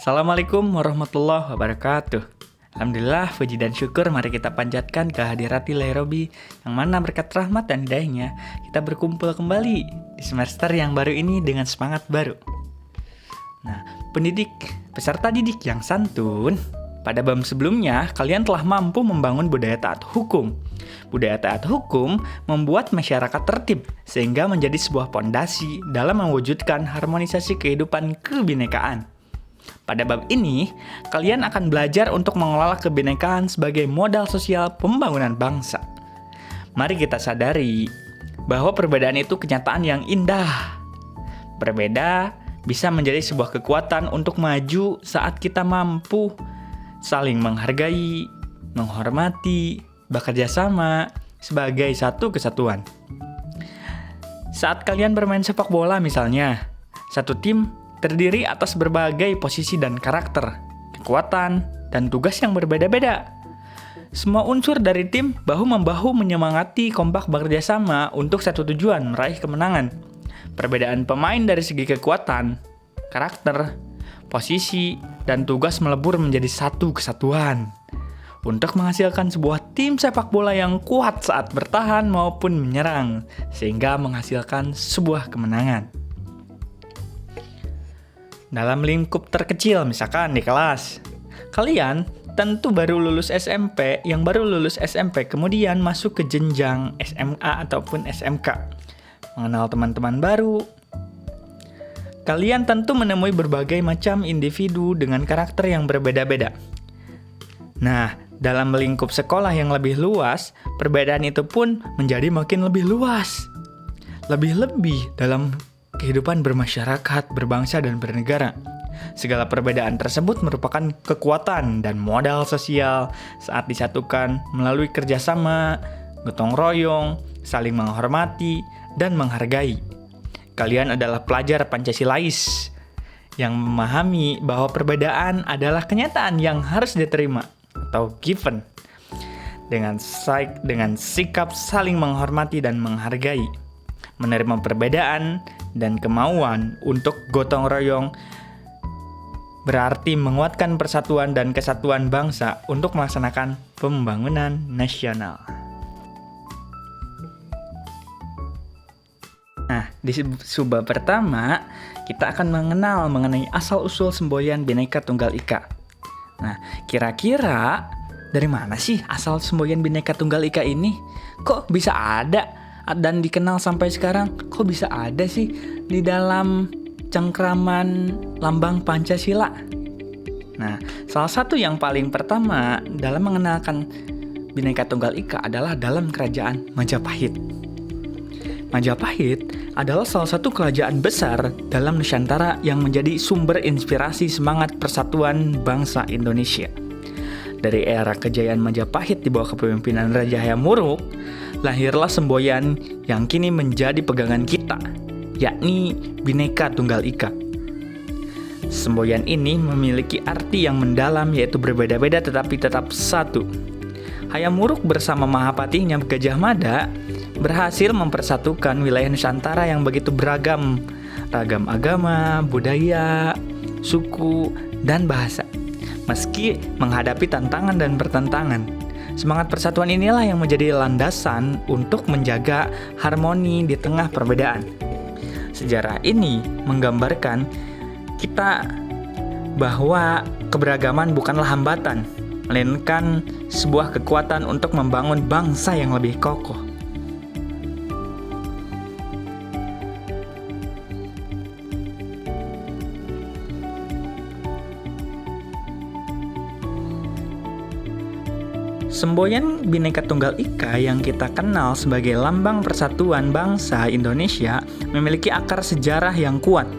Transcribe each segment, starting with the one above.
Assalamualaikum warahmatullahi wabarakatuh. Alhamdulillah, puji dan syukur mari kita panjatkan kehadirat Ilahi Robbi, yang mana berkat rahmat dan hidayahnya kita berkumpul kembali di semester yang baru ini dengan semangat baru. Nah, peserta didik yang santun, pada bab sebelumnya kalian telah mampu membangun budaya taat hukum. Budaya taat hukum membuat masyarakat tertib sehingga menjadi sebuah pondasi dalam mewujudkan harmonisasi kehidupan kebinekaan. Pada bab ini, kalian akan belajar untuk mengelola kebinekaan sebagai modal sosial pembangunan bangsa. Mari kita sadari bahwa perbedaan itu kenyataan yang indah. Berbeda bisa menjadi sebuah kekuatan untuk maju saat kita mampu saling menghargai, menghormati, bekerja sama sebagai satu kesatuan. Saat kalian bermain sepak bola misalnya, satu tim terdiri atas berbagai posisi dan karakter, kekuatan, dan tugas yang berbeda-beda. Semua unsur dari tim bahu-membahu menyemangati kompak bekerja sama untuk satu tujuan, meraih kemenangan. Perbedaan pemain dari segi kekuatan, karakter, posisi, dan tugas melebur menjadi satu kesatuan untuk menghasilkan sebuah tim sepak bola yang kuat saat bertahan maupun menyerang, sehingga menghasilkan sebuah kemenangan. Dalam lingkup terkecil, misalkan di kelas, kalian tentu baru lulus SMP, kemudian masuk ke jenjang SMA ataupun SMK, mengenal teman-teman baru. Kalian tentu menemui berbagai macam individu dengan karakter yang berbeda-beda. Nah, dalam lingkup sekolah yang lebih luas, perbedaan itu pun menjadi makin lebih luas. Lebih-lebih dalam kehidupan bermasyarakat, berbangsa, dan bernegara. Segala perbedaan tersebut merupakan kekuatan dan modal sosial saat disatukan melalui kerjasama, gotong royong, saling menghormati, dan menghargai. Kalian adalah pelajar Pancasilais yang memahami bahwa perbedaan adalah kenyataan yang harus diterima atau given dengan sikap saling menghormati dan menghargai. Menerima perbedaan dan kemauan untuk gotong royong berarti menguatkan persatuan dan kesatuan bangsa untuk melaksanakan pembangunan nasional. Nah, di subbab pertama, kita akan mengenal mengenai asal-usul semboyan Bhinneka Tunggal Ika. Nah, kira-kira dari mana sih asal semboyan Bhinneka Tunggal Ika ini? Kok bisa ada dan dikenal sampai sekarang? Kok bisa ada sih di dalam cengkraman lambang Pancasila? Nah, salah satu yang paling pertama dalam mengenalkan Bhinneka Tunggal Ika adalah dalam kerajaan Majapahit. Majapahit adalah salah satu kerajaan besar dalam Nusantara yang menjadi sumber inspirasi semangat persatuan bangsa Indonesia. Dari era kejayaan Majapahit di bawah kepemimpinan Raja Hayam Wuruk, lahirlah semboyan yang kini menjadi pegangan kita, yakni Bhinneka Tunggal Ika. Semboyan ini memiliki arti yang mendalam, yaitu berbeda-beda tetapi tetap satu. Hayam Wuruk bersama Mahapatinya Gajah Mada berhasil mempersatukan wilayah Nusantara yang begitu beragam, ragam agama, budaya, suku, dan bahasa. Meski menghadapi tantangan dan pertentangan, semangat persatuan inilah yang menjadi landasan untuk menjaga harmoni di tengah perbedaan. Sejarah ini menggambarkan kita bahwa keberagaman bukanlah hambatan, melainkan sebuah kekuatan untuk membangun bangsa yang lebih kokoh. Semboyan Bhinneka Tunggal Ika yang kita kenal sebagai lambang persatuan bangsa Indonesia memiliki akar sejarah yang kuat.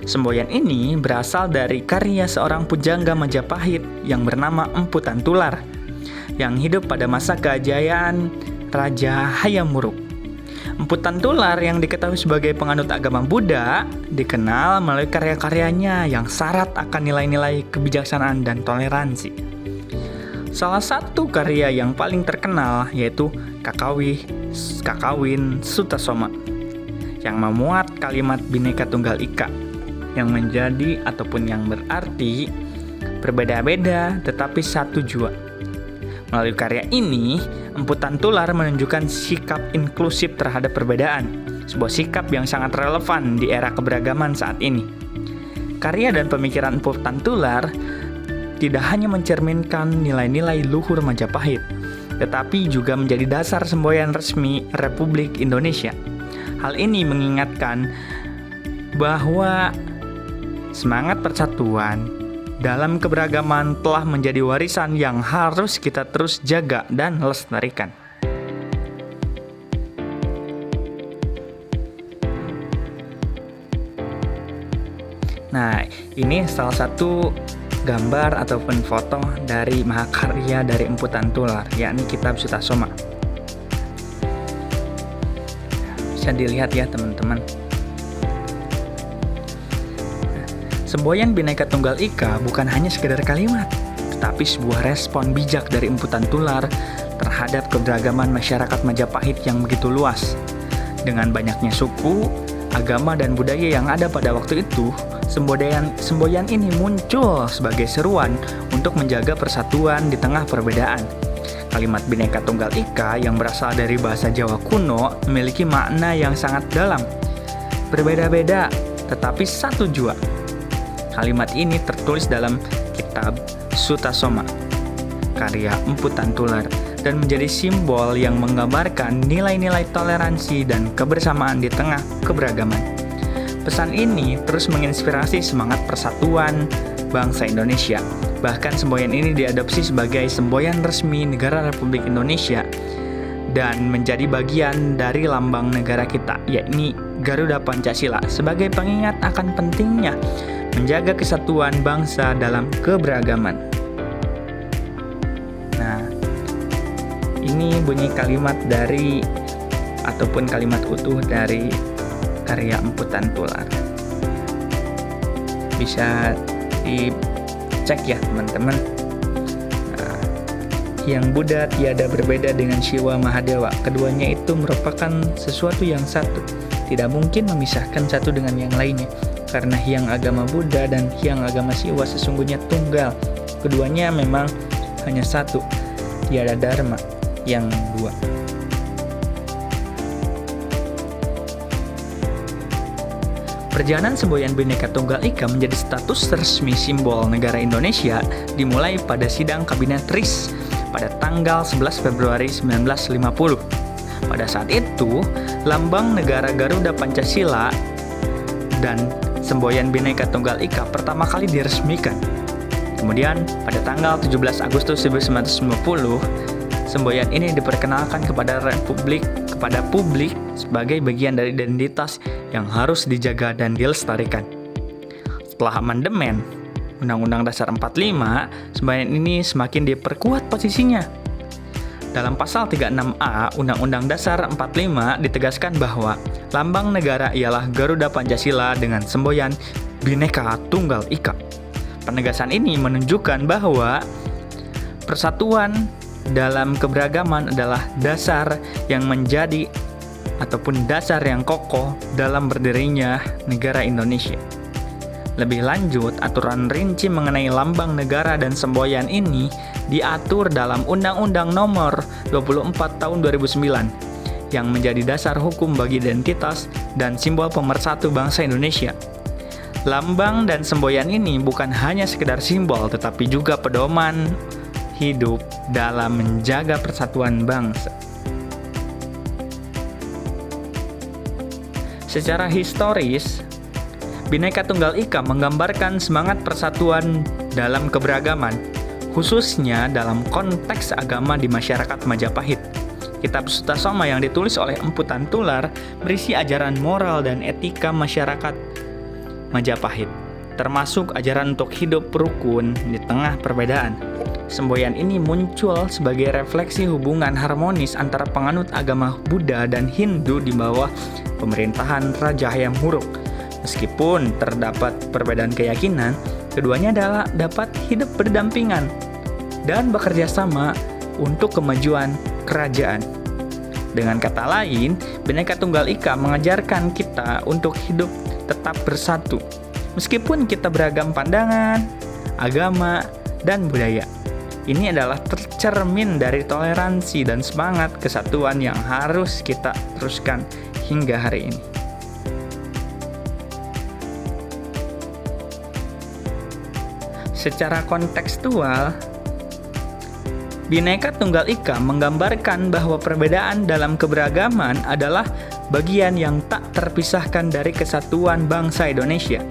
Semboyan ini berasal dari karya seorang pujangga Majapahit yang bernama Empu Tantular yang hidup pada masa kejayaan Raja Hayam Wuruk. Empu Tantular yang diketahui sebagai penganut agama Buddha dikenal melalui karya-karyanya yang syarat akan nilai-nilai kebijaksanaan dan toleransi. Salah satu karya yang paling terkenal yaitu Kakawin Sutasoma yang memuat kalimat Bhinneka Tunggal Ika yang menjadi ataupun yang berarti berbeda-beda tetapi satu jua. Melalui karya ini, Empu Tantular menunjukkan sikap inklusif terhadap perbedaan, sebuah sikap yang sangat relevan di era keberagaman saat ini. Karya dan pemikiran Empu Tantular tidak hanya mencerminkan nilai-nilai luhur Majapahit, tetapi juga menjadi dasar semboyan resmi Republik Indonesia. Hal ini mengingatkan bahwa semangat persatuan dalam keberagaman telah menjadi warisan yang harus kita terus jaga dan lestarikan. Nah, ini salah satu gambar ataupun foto dari mahakarya dari Empu Tantular, yakni Kitab Sutasoma. Bisa dilihat ya teman-teman. Semboyan Bhinneka Tunggal Ika bukan hanya sekedar kalimat, tetapi sebuah respon bijak dari Empu Tantular terhadap keberagaman masyarakat Majapahit yang begitu luas. Dengan banyaknya suku, agama, dan budaya yang ada pada waktu itu, semboyan ini muncul sebagai seruan untuk menjaga persatuan di tengah perbedaan. Kalimat Bhinneka Tunggal Ika yang berasal dari bahasa Jawa kuno memiliki makna yang sangat dalam. Berbeda-beda, tetapi satu jua. Kalimat ini tertulis dalam Kitab Sutasoma, karya Empu Tantular, dan menjadi simbol yang menggambarkan nilai-nilai toleransi dan kebersamaan di tengah keberagaman. Pesan ini terus menginspirasi semangat persatuan bangsa Indonesia. Bahkan semboyan ini diadopsi sebagai semboyan resmi negara Republik Indonesia dan menjadi bagian dari lambang negara kita, yakni Garuda Pancasila, sebagai pengingat akan pentingnya menjaga kesatuan bangsa dalam keberagaman. Nah, ini bunyi kalimat dari ataupun kalimat utuh dari karya Empu Tantular. Bisa dicek ya teman-teman. Nah, yang Buddha tiada berbeda dengan Siwa Mahadewa. Keduanya itu merupakan sesuatu yang satu. Tidak mungkin memisahkan satu dengan yang lainnya. Karena hyang agama Buddha dan hyang agama Siwa sesungguhnya tunggal. Keduanya memang hanya satu, tiada dharma yang dua. Perjalanan semboyan Bhinneka Tunggal Ika menjadi status resmi simbol negara Indonesia dimulai pada sidang Kabinet RIS pada tanggal 11 Februari 1950. Pada saat itu, lambang negara Garuda Pancasila dan semboyan Bhinneka Tunggal Ika pertama kali diresmikan. Kemudian pada tanggal 17 Agustus 1950, semboyan ini diperkenalkan kepada publik sebagai bagian dari identitas yang harus dijaga dan dilestarikan. Setelah amandemen Undang-Undang Dasar 45, semboyan ini semakin diperkuat posisinya. Dalam pasal 36A Undang-Undang Dasar 45 ditegaskan bahwa lambang negara ialah Garuda Pancasila dengan semboyan Bhinneka Tunggal Ika. Penegasan ini menunjukkan bahwa persatuan dalam keberagaman adalah dasar yang menjadi ataupun dasar yang kokoh dalam berdirinya negara Indonesia. Lebih lanjut, aturan rinci mengenai lambang negara dan semboyan ini diatur dalam Undang-Undang Nomor 24 Tahun 2009 yang menjadi dasar hukum bagi identitas dan simbol pemersatu bangsa Indonesia. Lambang dan semboyan ini bukan hanya sekedar simbol tetapi juga pedoman hidup dalam menjaga persatuan bangsa. Secara historis, Bhinneka Tunggal Ika menggambarkan semangat persatuan dalam keberagaman, khususnya dalam konteks agama di masyarakat Majapahit. Kitab Sutasoma yang ditulis oleh Empu Tantular berisi ajaran moral dan etika masyarakat Majapahit, termasuk ajaran untuk hidup rukun di tengah perbedaan. Semboyan ini muncul sebagai refleksi hubungan harmonis antara penganut agama Buddha dan Hindu di bawah pemerintahan Raja Hayam Wuruk. Meskipun terdapat perbedaan keyakinan, keduanya dapat hidup berdampingan dan bekerja sama untuk kemajuan kerajaan. Dengan kata lain, Bhinneka Tunggal Ika mengajarkan kita untuk hidup tetap bersatu, Meskipun kita beragam pandangan, agama, dan budaya, ini adalah tercermin dari toleransi dan semangat kesatuan yang harus kita teruskan hingga hari ini. Secara kontekstual, Bhinneka Tunggal Ika menggambarkan bahwa perbedaan dalam keberagaman adalah bagian yang tak terpisahkan dari kesatuan bangsa Indonesia.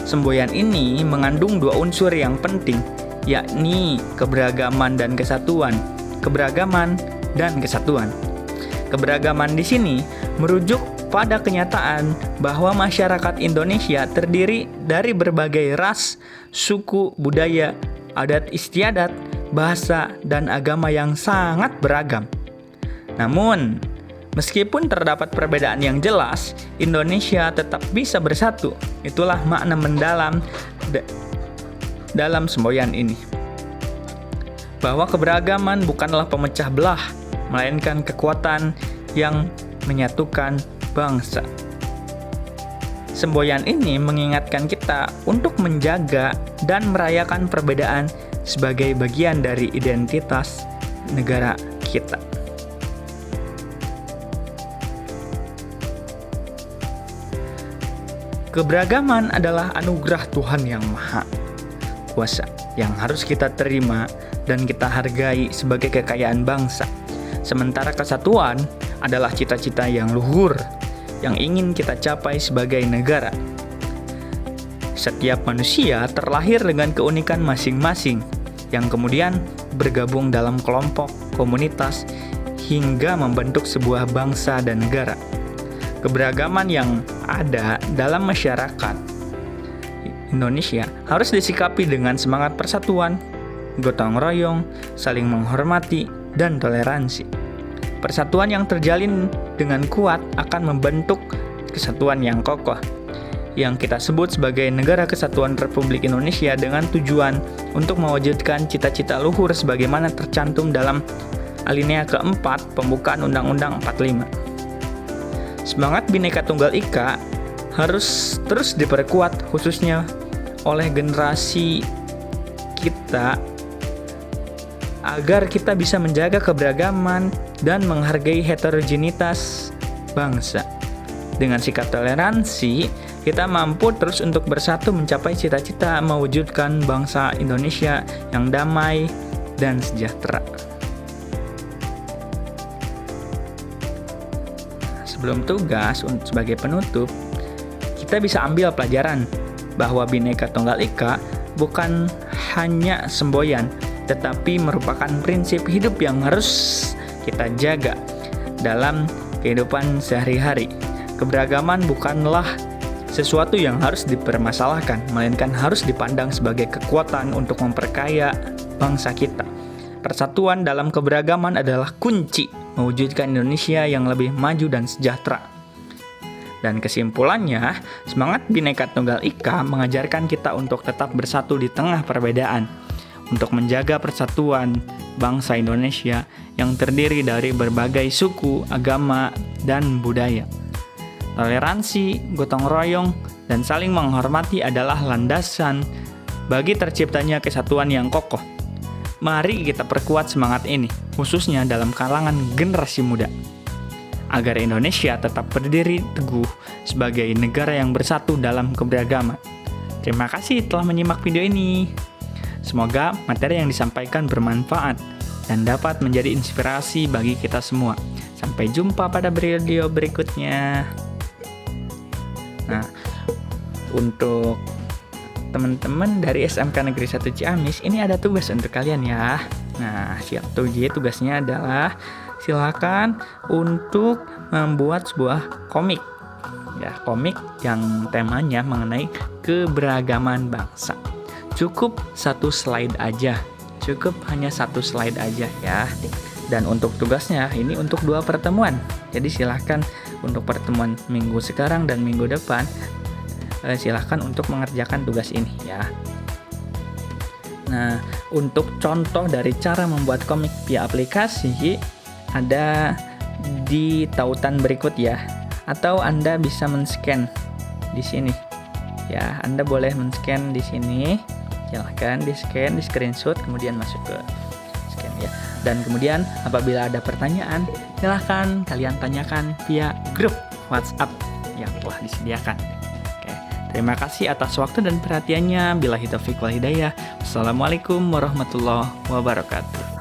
Semboyan ini mengandung dua unsur yang penting, yakni keberagaman dan kesatuan. Keberagaman dan kesatuan. Keberagaman di sini merujuk pada kenyataan bahwa masyarakat Indonesia terdiri dari berbagai ras, suku, budaya, adat istiadat, bahasa, dan agama yang sangat beragam. Namun, meskipun terdapat perbedaan yang jelas, Indonesia tetap bisa bersatu. Itulah makna mendalam dalam semboyan ini. Bahwa keberagaman bukanlah pemecah belah, melainkan kekuatan yang menyatukan bangsa. Semboyan ini mengingatkan kita untuk menjaga dan merayakan perbedaan sebagai bagian dari identitas negara kita. Keberagaman adalah anugerah Tuhan yang Maha Kuasa yang harus kita terima dan kita hargai sebagai kekayaan bangsa. Sementara kesatuan adalah cita-cita yang luhur yang ingin kita capai sebagai negara. Setiap manusia terlahir dengan keunikan masing-masing yang kemudian bergabung dalam kelompok, komunitas, hingga membentuk sebuah bangsa dan negara. Keberagaman yang ada dalam masyarakat Indonesia harus disikapi dengan semangat persatuan, gotong royong, saling menghormati, dan toleransi. Persatuan yang terjalin dengan kuat akan membentuk kesatuan yang kokoh, yang kita sebut sebagai Negara Kesatuan Republik Indonesia, dengan tujuan untuk mewujudkan cita-cita luhur sebagaimana tercantum dalam alinea keempat pembukaan Undang-Undang 45. Semangat Bhinneka Tunggal Ika harus terus diperkuat khususnya oleh generasi kita agar kita bisa menjaga keberagaman dan menghargai heterogenitas bangsa. Dengan sikap toleransi, kita mampu terus untuk bersatu mencapai cita-cita mewujudkan bangsa Indonesia yang damai dan sejahtera. Sebelum tugas sebagai penutup, kita bisa ambil pelajaran bahwa Bhinneka Tunggal Ika bukan hanya semboyan, tetapi merupakan prinsip hidup yang harus kita jaga dalam kehidupan sehari-hari. Keberagaman bukanlah sesuatu yang harus dipermasalahkan, melainkan harus dipandang sebagai kekuatan untuk memperkaya bangsa kita. Persatuan dalam keberagaman adalah kunci mewujudkan Indonesia yang lebih maju dan sejahtera. Dan kesimpulannya, semangat Bhinneka Tunggal Ika mengajarkan kita untuk tetap bersatu di tengah perbedaan, untuk menjaga persatuan bangsa Indonesia yang terdiri dari berbagai suku, agama, dan budaya. Toleransi, gotong royong, dan saling menghormati adalah landasan bagi terciptanya kesatuan yang kokoh. Mari kita perkuat semangat ini, khususnya dalam kalangan generasi muda, agar Indonesia tetap berdiri teguh sebagai negara yang bersatu dalam keberagaman. Terima kasih telah menyimak video ini. Semoga materi yang disampaikan bermanfaat dan dapat menjadi inspirasi bagi kita semua. Sampai jumpa pada video berikutnya. Nah, untuk teman-teman dari SMK Negeri 1 Ciamis, ini ada tugas untuk kalian ya. Nah, siap tuh, tugasnya adalah silakan untuk membuat sebuah komik. Ya, komik yang temanya mengenai keberagaman bangsa. Cukup satu slide aja. Cukup hanya satu slide aja ya. Dan untuk tugasnya ini untuk 2 pertemuan. Jadi silahkan untuk pertemuan minggu sekarang dan minggu depan, silahkan untuk mengerjakan tugas ini ya. Nah, untuk contoh dari cara membuat komik via aplikasi ada di tautan berikut ya. Atau Anda bisa men-scan di sini. Ya, Anda boleh men-scan di sini. Silahkan di-scan, di-screenshot, kemudian masuk ke scan ya. Dan kemudian apabila ada pertanyaan, silahkan kalian tanyakan via grup WhatsApp yang telah disediakan. Oke, terima kasih atas waktu dan perhatiannya. Billahi taufiq wal hidayah. Wassalamualaikum warahmatullahi wabarakatuh.